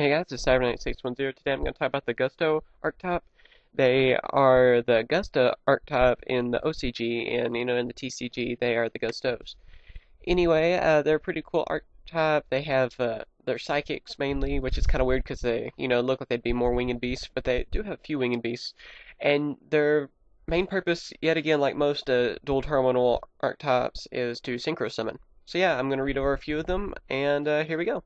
Hey guys, it's CyberKnight610. Today I'm going to talk about the Gusto archetype. They are the Gusta archetype in the OCG, and in the TCG they are the Gustos. Anyway, they're a pretty cool archetype. They have they're psychics mainly, which is kind of weird because they look like they'd be more winged beasts, but they do have a few winged beasts. And their main purpose, yet again, like most dual terminal archetypes, is to synchro summon. So yeah, I'm going to read over a few of them, and here we go.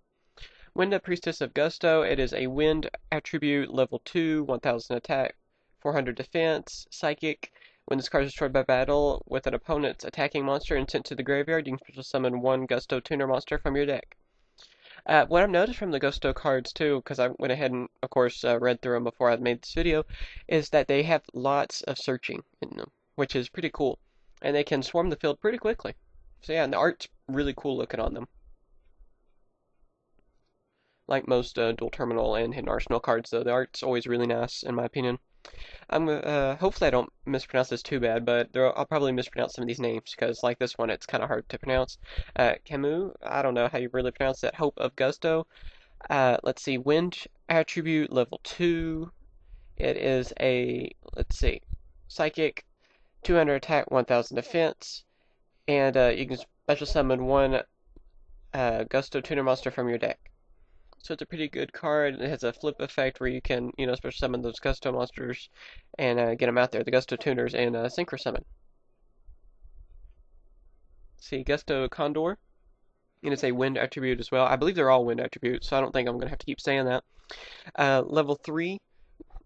Wind Priestess of Gusto. It is a wind attribute, level 2, 1000 attack, 400 defense, psychic. When this card is destroyed by battle with an opponent's attacking monster and sent to the graveyard, you can special summon one Gusto tuner monster from your deck. What I've noticed from the Gusto cards too, because I went ahead and of course read through them before I made this video, is that they have lots of searching in them, which is pretty cool. And they can swarm the field pretty quickly. So yeah, and the art's really cool looking on them. Like most dual terminal and hidden arsenal cards, though, the art's always really nice, in my opinion. Hopefully I don't mispronounce this too bad, but I'll probably mispronounce some of these names, because like this one, it's kind of hard to pronounce. Camus, I don't know how you really pronounce that. Hope of Gusto. Let's see, Wind Attribute, level 2. It is let's see, Psychic, 200 attack, 1000 defense, and you can special summon one Gusto tuner monster from your deck. So it's a pretty good card. It has a flip effect where you can, special summon those Gusto monsters and get them out there, the Gusto tuners, and synchro summon. See, Gusto Condor, and it's a wind attribute as well. I believe they're all wind attributes, so I don't think I'm going to have to keep saying that. Level 3,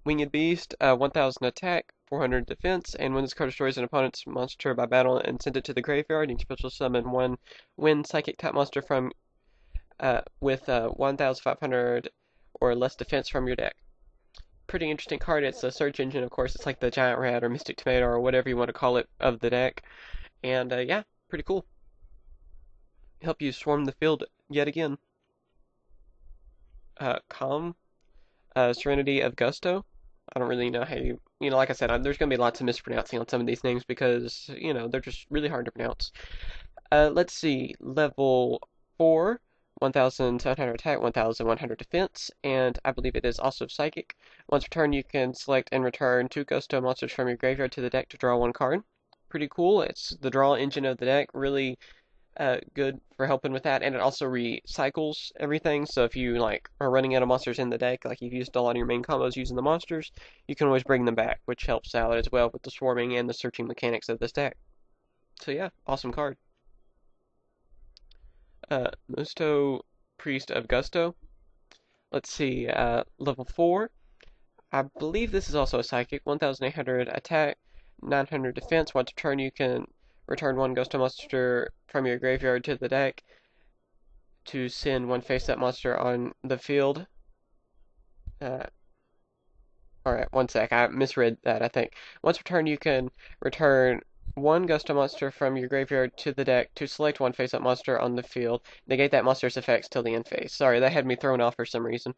Winged Beast, 1000 attack, 400 defense, and when this card destroys an opponent's monster by battle and send it to the graveyard, you can special summon one wind psychic type monster from with 1,500 or less defense from your deck. Pretty interesting card. It's a search engine, of course. It's like the Giant Rat or Mystic Tomato or whatever you want to call it of the deck. And yeah, pretty cool. Help you swarm the field yet again. Calm, Serenity of Gusto. I don't really know how like I said, there's going to be lots of mispronouncing on some of these names because, they're just really hard to pronounce. Let's see, level 4. 1,700 attack, 1,100 defense, and I believe it is also psychic. Once per turn, you can select and return 2 Gusto monsters from your graveyard to the deck to draw 1 card. Pretty cool. It's the draw engine of the deck. Really good for helping with that, and it also recycles everything. So if you are running out of monsters in the deck, like you've used a lot of your main combos using the monsters, you can always bring them back, which helps out as well with the swarming and the searching mechanics of this deck. So yeah, awesome card. Musto Priest of Gusto. Let's see, level 4. I believe this is also a psychic. 1,800 attack, 900 defense. Once per turn, you can return 1 Gusto monster from your graveyard to the deck to send 1 face-up monster on the field. Alright, 1 sec. I misread that, I think. Once per turn, you can return 1 Gusto monster from your graveyard to the deck to select 1 face-up monster on the field. Negate that monster's effects till the end phase. Sorry, that had me thrown off for some reason.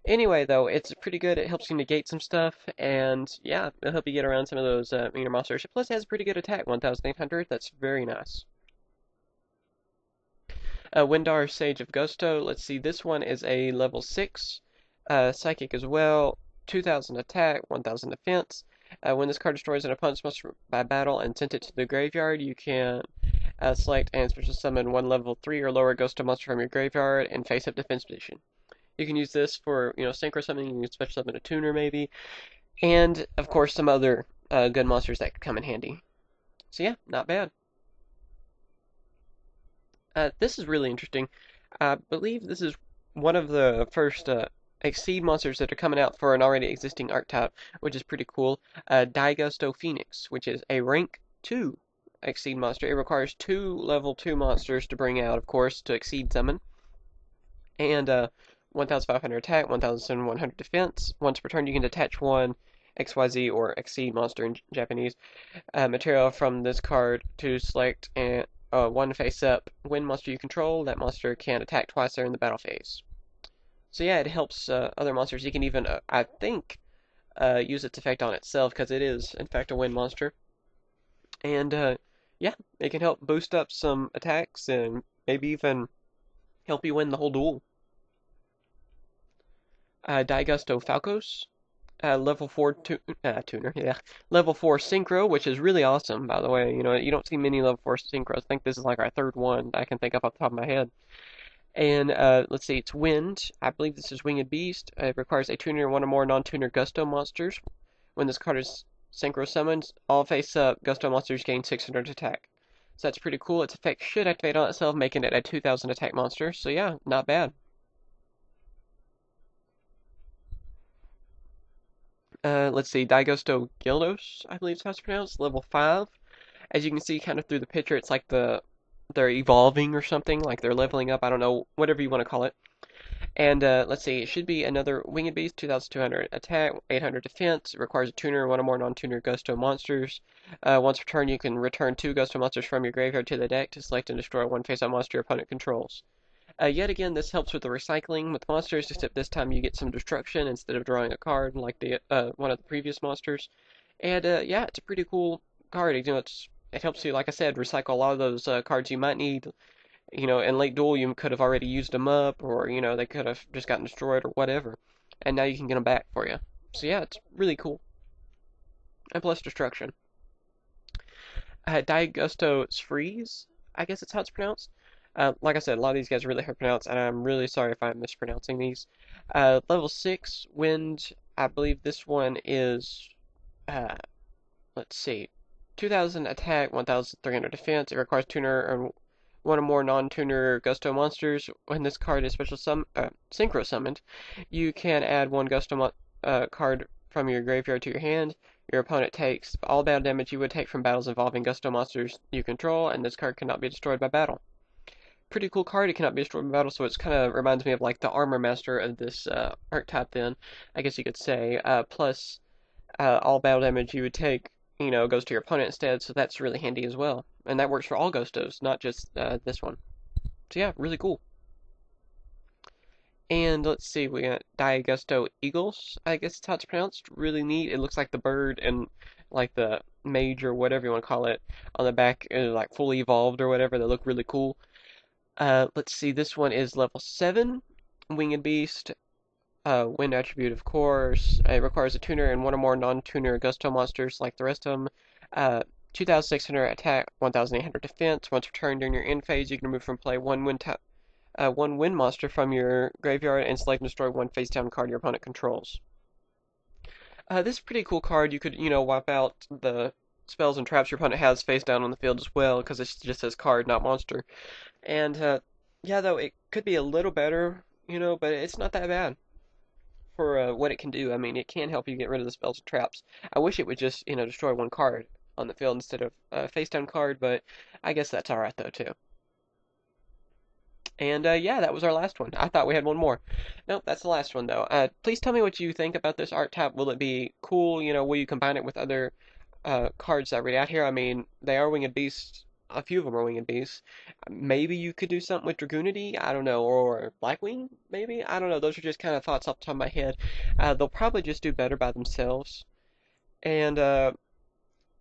Anyway, though, it's pretty good. It helps you negate some stuff, and yeah, it'll help you get around some of those meaner monsters. Plus, it has a pretty good attack, 1,800. That's very nice. Windar Sage of Gusto. Let's see, this one is a level 6. Psychic as well. 2,000 attack, 1,000 defense. When this card destroys an opponent's monster by battle and sent it to the graveyard, you can select and special summon 1 level 3 or lower Gusto monster from your graveyard in face-up defense position. You can use this for, synchro summoning. You can special summon a tuner maybe, and of course some other good monsters that could come in handy. So yeah, not bad. This is really interesting. I believe this is one of the first Exceed monsters that are coming out for an already existing archetype, which is pretty cool. Gusto Phoenix, which is a rank 2 Exceed monster. It requires 2 level 2 monsters to bring out, of course, to Exceed summon. And 1,500 attack, 1,100 defense. Once per turn, you can detach 1 XYZ or Exceed monster in Japanese material from this card to select 1 face up. When monster you control, that monster can attack twice during the battle phase. So yeah, it helps other monsters. You can even, I think, use its effect on itself because it is, in fact, a wind monster. And yeah, it can help boost up some attacks and maybe even help you win the whole duel. Gusto Falcos, level 4 tuner, yeah. Level 4 synchro, which is really awesome, by the way. You know, you don't see many level 4 synchros. I think this is like our third one I can think of off the top of my head. And let's see, it's wind. I believe this is Winged Beast. It requires a tuner and one or more non-tuner Gusto monsters. When this card is synchro summoned, all face-up Gusto monsters gain 600 attack. So that's pretty cool. Its effect should activate on itself, making it a 2000 attack monster. So yeah, not bad. Let's see, Gusto Gildos, I believe is how it's pronounced, level 5. As you can see kind of through the picture, it's like they're evolving or something, like they're leveling up, I don't know, whatever you want to call it. And let's see, it should be another Winged Beast, 2200 attack, 800 defense. It requires a tuner, one or more non-tuner Gusto monsters. Once per turn, you can return 2 Gusto monsters from your graveyard to the deck to select and destroy one face-up monster your opponent controls. Yet again, this helps with the recycling with monsters, except this time you get some destruction instead of drawing a card like the one of the previous monsters. And yeah, it's a pretty cool card. You know, it helps you, like I said, recycle a lot of those cards you might need. You know, in late duel you could have already used them up, or you know they could have just gotten destroyed or whatever, and now you can get them back for you. So yeah, it's really cool. And plus destruction. Gusto Freeze, I guess it's how it's pronounced. Like I said, a lot of these guys are really hard to pronounce, and I'm really sorry if I'm mispronouncing these. Level 6, Wind, I believe this one is, uh, let's see, 2000 attack, 1300 defense. It requires tuner and one or more non-tuner Gusto monsters. When this card is synchro summoned, you can add one Gusto card from your graveyard to your hand. Your opponent takes all battle damage you would take from battles involving Gusto monsters you control, and this card cannot be destroyed by battle. Pretty cool card. It cannot be destroyed by battle, so it kind of reminds me of like the armor master of this archetype. Then, I guess you could say. Plus, all battle damage you would take, you know, goes to your opponent instead. So that's really handy as well, and that works for all Gustos, not just this one. So yeah, really cool. And let's see, we got Gusto Eagles. I guess it's how it's pronounced. Really neat. It looks like the bird and like the mage or whatever you want to call it on the back, like fully evolved or whatever. They look really cool. Let's see, this one is level 7, Winged Beast, Wind attribute, of course. It requires a tuner and one or more non-tuner Gusto monsters like the rest of them. 2600 attack, 1800 defense. Once returned during your end phase, you can remove from play one wind monster from your graveyard and select and destroy one face-down card your opponent controls. This is a pretty cool card. You could, you know, wipe out the spells and traps your opponent has face down on the field as well, because it just says card, not monster. And yeah, though it could be a little better, you know, but it's not that bad for what it can do. I mean, it can help you get rid of the spells and traps. I wish it would just, you know, destroy one card on the field instead of a face down card, but I guess that's alright though too. And yeah, that was our last one. I thought we had one more. Nope, that's the last one though. Please tell me what you think about this art type. Will it be cool? You know, will you combine it with other cards that I read out here? I mean, they are Winged Beasts. A few of them are Winged Beasts. Maybe you could do something with Dragoonity. I don't know, or Blackwing. Maybe I don't know. Those are just kind of thoughts off the top of my head. They'll probably just do better by themselves. And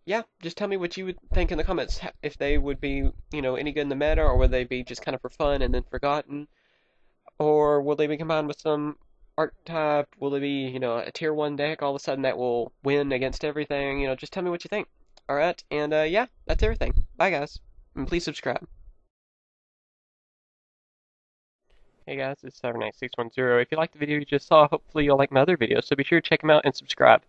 yeah, just tell me what you would think in the comments if they would be, you know, any good in the meta, or would they be just kind of for fun and then forgotten, or will they be combined with some archetype? Will they be, you know, a tier 1 deck all of a sudden that will win against everything? You know, just tell me what you think. All right, and yeah, that's everything. Bye, guys, and please subscribe. Hey guys, it's CyberKnight 610. If you liked the video you just saw, hopefully you'll like my other videos, so be sure to check them out and subscribe.